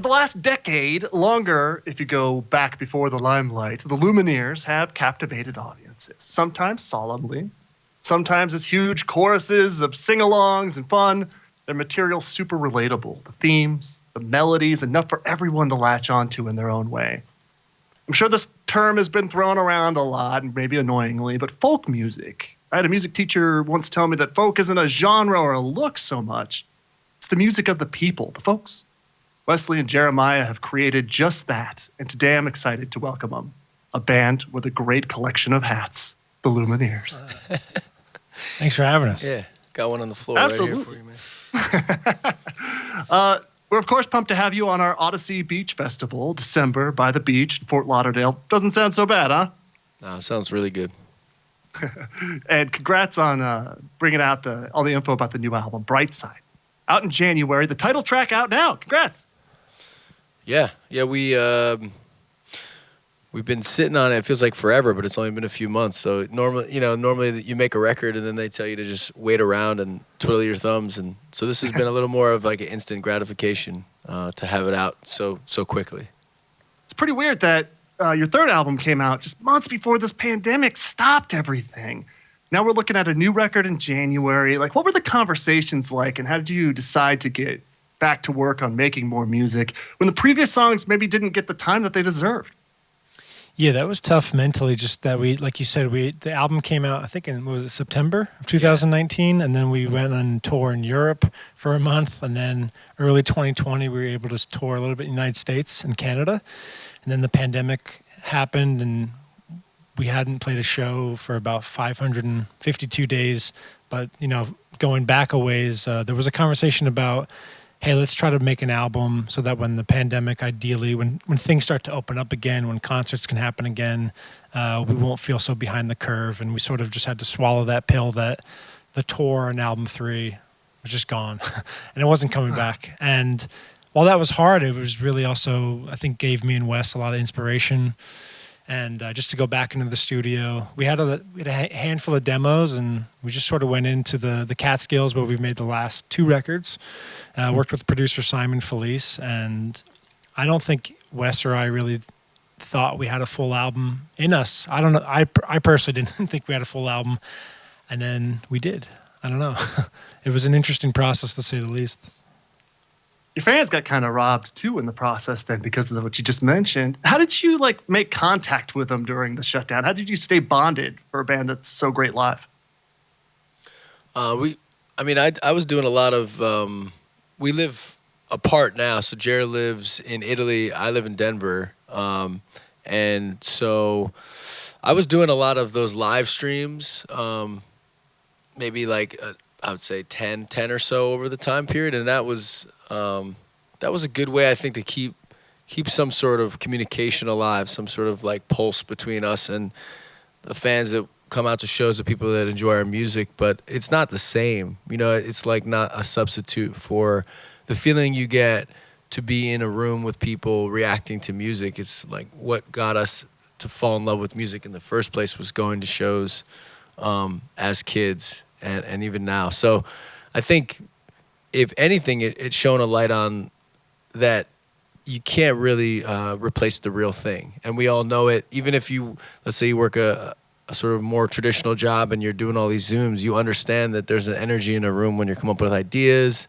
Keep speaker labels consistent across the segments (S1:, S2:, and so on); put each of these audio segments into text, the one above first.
S1: the last decade, longer if you go back before the limelight, the Lumineers have captivated audiences, sometimes solemnly, sometimes as huge choruses of sing-alongs and fun. Their material's super relatable. The themes, the melodies, enough for everyone to latch onto in their own way. I'm sure this term has been thrown around a lot, and maybe annoyingly, but folk music. I had a music teacher once tell me that folk isn't a genre or a look so much. It's the music of the people, the folks. Wesley and Jeremiah have created just that, and today I'm excited to welcome them. A band with a great collection of hats, the Lumineers.
S2: Thanks for having us.
S3: Yeah, got one on the floor
S1: Absolutely.
S3: right here for you, man.
S1: We're, of course, pumped to have you on our Audacy Beach Festival, December, by the beach in Fort Lauderdale. Doesn't sound so bad, huh?
S3: No, sounds really good.
S1: And congrats on bringing out all the info about the new album, Brightside. Out in January, the title track out now. Congrats.
S3: Yeah, we've been sitting on it. It feels like forever, but it's only been a few months. So normally you make a record and then they tell you to just wait around and twiddle your thumbs. And so this has been a little more of like an instant gratification to have it out so quickly.
S1: It's pretty weird that your third album came out just months before this pandemic stopped everything. Now we're looking at a new record in January. Like, what were the conversations like, and how did you decide to get back to work on making more music when the previous songs maybe didn't get the time that they deserved?
S2: Yeah, that was tough mentally. Just that like you said, the album came out, I think was it September of 2019, and then we went on tour in Europe for a month, and then early 2020 we were able to tour a little bit in the United States and Canada, and then the pandemic happened, and we hadn't played a show for about 552 days. But going back a ways, there was a conversation about, hey, let's try to make an album so that when the pandemic, ideally, when things start to open up again, when concerts can happen again, we won't feel so behind the curve. And we sort of just had to swallow that pill that the tour and album 3 was just gone and it wasn't coming back. And while that was hard, it was really also, I think, gave me and Wes a lot of inspiration. And just to go back into the studio, we had a handful of demos, and we just sort of went into the Catskills where we've made the last 2 records. Worked with producer Simon Felice, and I don't think Wes or I really thought we had a full album in us. I don't know. I personally didn't think we had a full album, and then we did. I don't know. It was an interesting process, to say the least.
S1: Your fans got kind of robbed too in the process then because of what you just mentioned. How did you make contact with them during the shutdown? How did you stay bonded for a band that's so great live?
S3: I was doing a lot of, we live apart now. So Jared lives in Italy. I live in Denver. And so I was doing a lot of those live streams, maybe I would say 10 or so over the time period. And that was a good way, I think, to keep some sort of communication alive, some sort of pulse between us and the fans that come out to shows, the people that enjoy our music. But it's not the same. It's not a substitute for the feeling you get to be in a room with people reacting to music. It's what got us to fall in love with music in the first place was going to shows as kids and even now. So I think, if anything, it's shown a light on that you can't really replace the real thing. And we all know it. Even if let's say you work a sort of more traditional job and you're doing all these Zooms, you understand that there's an energy in a room when you're coming up with ideas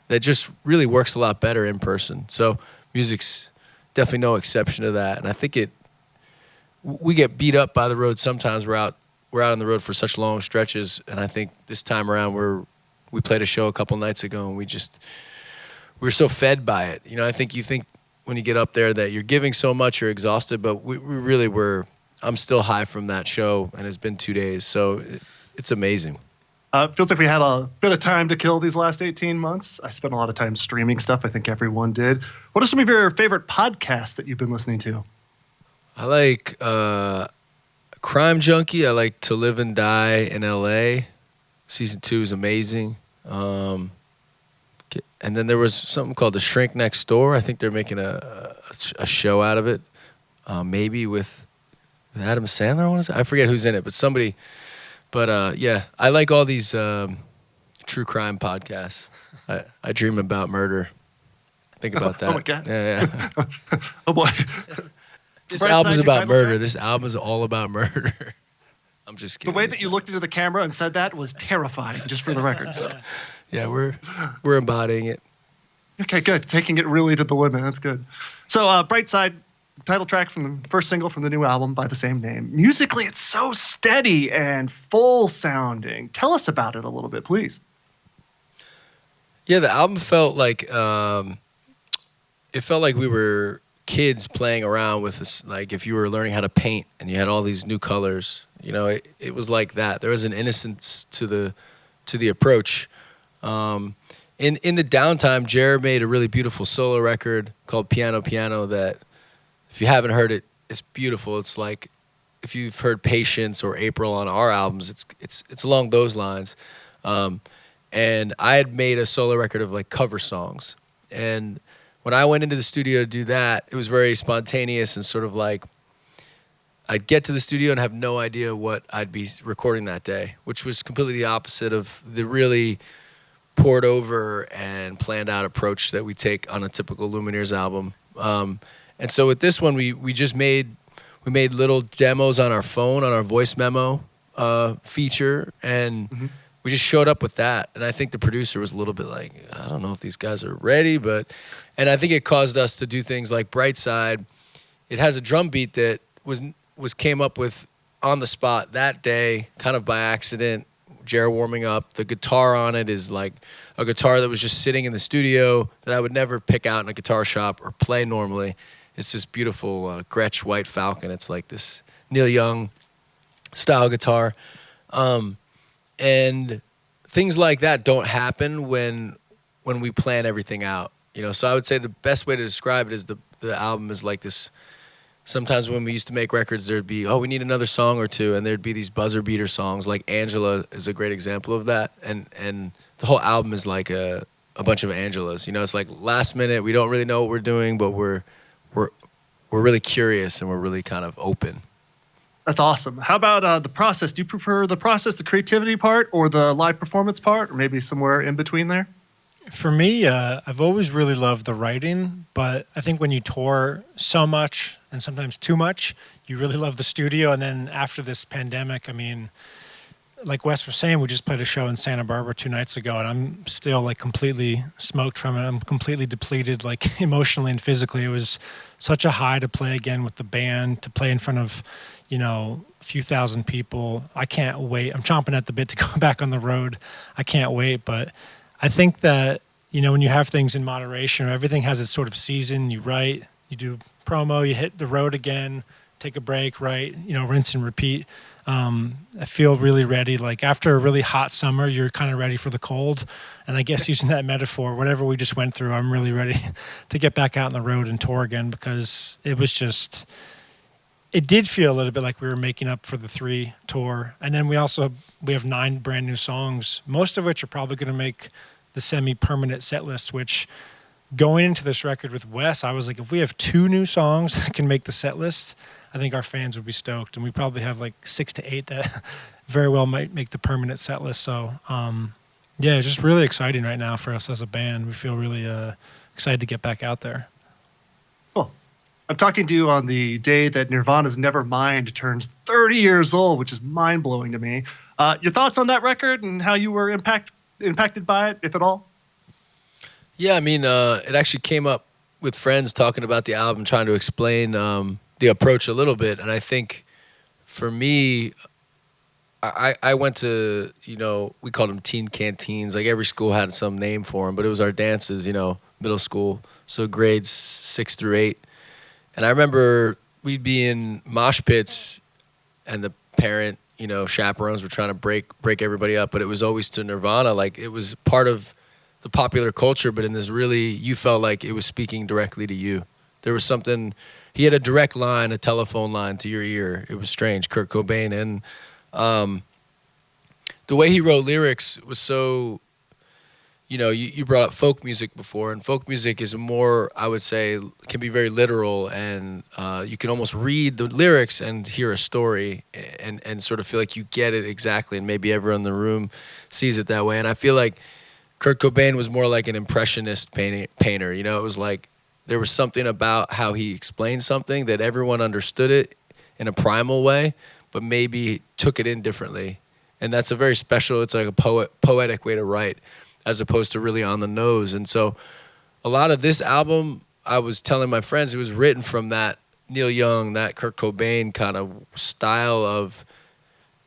S3: that just really works a lot better in person. So music's definitely no exception to that. And I think we get beat up by the road sometimes. We're out on the road for such long stretches. And I think this time around we played a show a couple nights ago, and we were so fed by it. I think you think when you get up there that you're giving so much, you're exhausted, but we really were. I'm still high from that show, and it's been 2 days, so it's amazing.
S1: It feels like we had a bit of time to kill these last 18 months. I spent a lot of time streaming stuff. I think everyone did. What are some of your favorite podcasts that you've been listening to?
S3: I like Crime Junkie. I like To Live and Die in L.A. Season 2 is amazing. And then there was something called The Shrink Next Door. I think they're making a show out of it, maybe with Adam Sandler. I want to say, I forget who's in it, but somebody. But yeah, I like all these true crime podcasts. I dream about murder. Think about that.
S1: Oh my God.
S3: Yeah.
S1: Oh boy.
S3: This
S1: Bright
S3: album's
S1: Side, your
S3: about
S1: title
S3: murder.
S1: track?
S3: This album is all about murder. I'm just
S1: The
S3: kidding.
S1: way
S3: It's
S1: that you
S3: not.
S1: looked into the camera and said that was terrifying, just for the record. So,
S3: Yeah, we're embodying it.
S1: okay, good. Taking it really to the limit. That's good. So, Bright Side, title track from the first single from the new album by the same name. Musically, it's so steady and full sounding. Tell us about it a little bit, please.
S3: Yeah, the album felt like it felt like we were kids playing around with this. Like if you were learning how to paint and you had all these new colors, it was like that. There was an innocence to the approach. In the downtime, Jared made a really beautiful solo record called Piano Piano that, if you haven't heard it, it's beautiful. It's like if you've heard Patience or April on our albums, it's along those lines. And I had made a solo record of like cover songs. And when I went into the studio to do that, it was very spontaneous and sort of like I'd get to the studio and have no idea what I'd be recording that day, which was completely the opposite of the really poured over and planned out approach that we take on a typical Lumineers album. And so with this one, we made little demos on our phone, on our voice memo feature, and we just showed up with that. And I think the producer was a little bit like, I don't know if these guys are ready, and I think it caused us to do things like Brightside. It has a drum beat that came up with on the spot that day, kind of by accident. Jared warming up. The guitar on it is like a guitar that was just sitting in the studio that I would never pick out in a guitar shop or play normally. It's this beautiful Gretsch White Falcon. It's like this Neil Young style guitar. And things like that don't happen when we plan everything out. So I would say the best way to describe it is the album is like this. Sometimes when we used to make records, there'd be, we need another song or two, and there'd be these buzzer beater songs. Like Angela is a great example of that, and the whole album is like a bunch of Angelas. It's like last minute, we don't really know what we're doing, but we're really curious and we're really kind of open.
S1: That's awesome. How about the process? Do you prefer the process, the creativity part, or the live performance part, or maybe somewhere in between there?
S2: For me, I've always really loved the writing, but I think when you tour so much and sometimes too much, you really love the studio. And then after this pandemic, I mean, like Wes was saying, we just played a show in Santa Barbara 2 nights ago, and I'm still like completely smoked from it. I'm completely depleted, like emotionally and physically. It was such a high to play again with the band, to play in front of, a few thousand people. I can't wait. I'm chomping at the bit to go back on the road. I can't wait, but I think that, when you have things in moderation, or everything has its sort of season, you write, you do promo, you hit the road again, take a break, write, rinse and repeat. I feel really ready. Like after a really hot summer, you're kind of ready for the cold. And I guess using that metaphor, whatever we just went through, I'm really ready to get back out on the road and tour again, because it did feel a little bit like we were making up for the 3 tour. And then we have 9 brand new songs, most of which are probably going to make the semi-permanent set list, which going into this record with Wes, I was like, if we have 2 new songs that can make the set list, I think our fans would be stoked. And we probably have like 6 to 8 that very well might make the permanent set list. So, it's just really exciting right now for us as a band. We feel really excited to get back out there.
S1: Cool. I'm talking to you on the day that Nirvana's Nevermind turns 30 years old, which is mind-blowing to me. Your thoughts on that record and how you were impacted by it, if at all?
S3: Yeah, I mean, it actually came up with friends talking about the album, trying to explain the approach a little bit. And I think for me, I went to, we called them teen canteens. Like every school had some name for them, but it was our dances, middle school. So grades 6 through 8. And I remember we'd be in mosh pits and the parent, chaperones were trying to break everybody up, but it was always to Nirvana. Like it was part of the popular culture, but in this really, you felt like it was speaking directly to you. There was something, he had a direct line, a telephone line to your ear. It was strange, Kurt Cobain. And the way he wrote lyrics was so, you brought up folk music before, and folk music is more, I would say, can be very literal, and you can almost read the lyrics and hear a story and sort of feel like you get it exactly, and maybe everyone in the room sees it that way. And I feel like Kurt Cobain was more like an impressionist painter. You know, it was like there was something about how he explained something that everyone understood it in a primal way, but maybe took it in differently. And that's a very special, it's like a poetic way to write as opposed to really on the nose. And so a lot of this album, I was telling my friends, it was written from that Neil Young, that Kurt Cobain kind of style of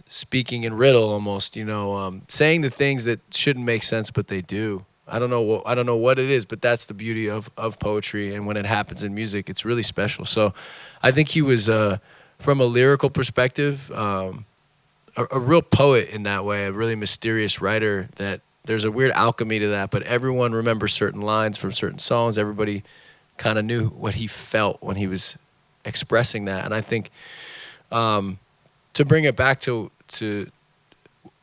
S3: speaking in riddle almost, you know, saying the things that shouldn't make sense, but they do. I don't know what it is, but that's the beauty of poetry. And when it happens in music, it's really special. So I think he was, from a lyrical perspective, a real poet in that way, a really mysterious writer that there's a weird alchemy to that, but everyone remembers certain lines from certain songs. Everybody kind of knew what he felt when he was expressing that. And I think to bring it back to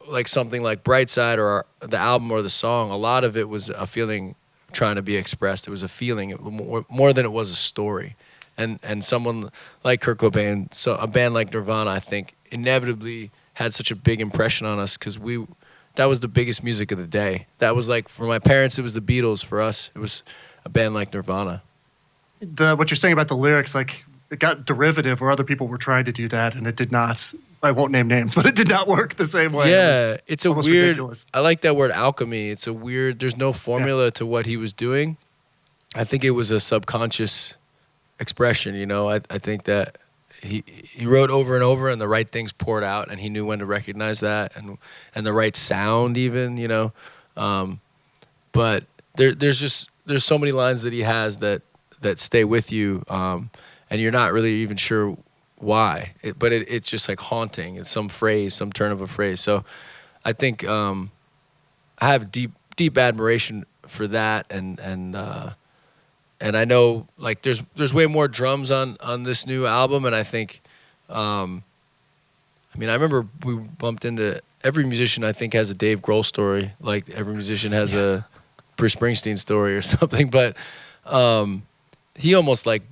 S3: like something like Brightside or the album or the song, a lot of it was a feeling trying to be expressed. It was a feeling more than it was a story. And someone like Kurt Cobain, so a band like Nirvana, I think inevitably had such a big impression on us because that was the biggest music of the day. That was like, for my parents, it was the Beatles. For us, it was a band like Nirvana.
S1: What you're saying about the lyrics, like it got derivative where other people were trying to do that and it did not. I won't name names, but it did not work the same way.
S3: Yeah, it's a weird,
S1: ridiculous.
S3: I like that word alchemy. It's a weird, there's no formula to what he was doing. I think it was a subconscious expression, you know. I think that he wrote over and over and the right things poured out and he knew when to recognize that and the right sound even, you know. But there's so many lines that he has that stay with you and you're not really even sure why. But it's just like haunting. It's some phrase, some turn of a phrase. So I think I have deep admiration for that and I know like there's way more drums on this new album, and I think, I mean, I remember we bumped into every musician. I think has a Dave Grohl story, like every musician has a Bruce Springsteen story or something. But he almost like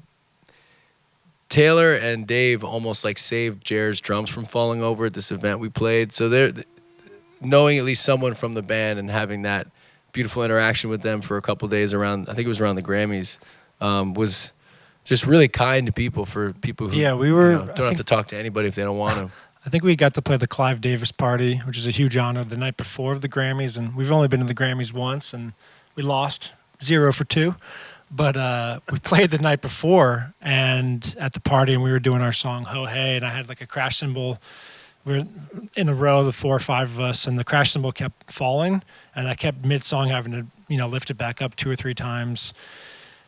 S3: Taylor and Dave almost like saved Jared's drums from falling over at this event we played. So they're knowing at least someone from the band and having that beautiful interaction with them for a couple of days around, I think it was around the Grammys, was just really kind people for people who
S2: we were,
S3: don't have to talk to anybody if they don't want to.
S2: I think we got to play the Clive Davis party, which is a huge honor, the night before the Grammys, and we've only been to the Grammys once, and we lost 0 for 2. But we played the night before, and at the party, and we were doing our song "Ho Hey," and I had like a crash cymbal. We were in a row, the 4 or 5 of us, and the crash cymbal kept falling, and I kept mid-song having to, lift it back up 2 or 3 times.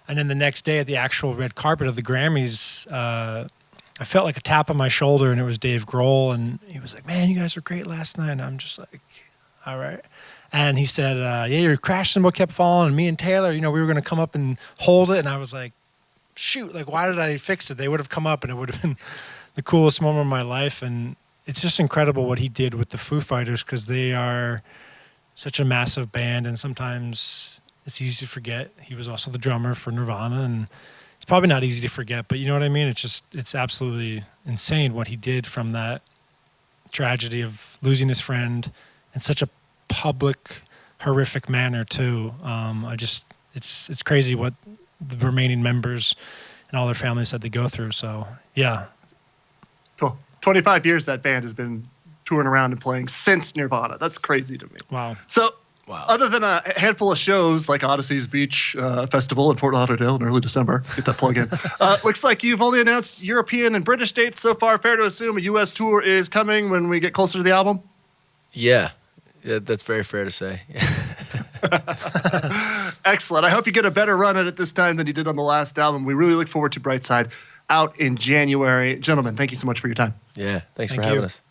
S2: And then the next day at the actual red carpet of the Grammys, I felt like a tap on my shoulder, and it was Dave Grohl, and he was like, "Man, you guys were great last night." And I'm just like, "All right." And he said, "Yeah, your crash cymbal kept falling, and me and Taylor, we were going to come up and hold it." And I was like, "Shoot, like, why did I fix it? They would have come up, and it would have been the coolest moment of my life." And it's just incredible what he did with the Foo Fighters because they are such a massive band, and sometimes it's easy to forget. He was also the drummer for Nirvana, and it's probably not easy to forget, but you know what I mean? It's absolutely insane what he did from that tragedy of losing his friend in such a public, horrific manner too. It's crazy what the remaining members and all their families had to go through. So yeah.
S1: Cool. 25 years that band has been touring around and playing since Nirvana. That's crazy to me.
S2: Wow.
S1: So other than a handful of shows like Audacy's Beach Festival in Fort Lauderdale in early December, get that plug in, looks like you've only announced European and British dates so far. Fair to assume a U.S. tour is coming when we get closer to the album?
S3: Yeah, that's very fair to say.
S1: Excellent. I hope you get a better run at it this time than you did on the last album. We really look forward to Brightside out in January. Gentlemen, thank you so much for your time.
S3: Yeah, thanks for having us.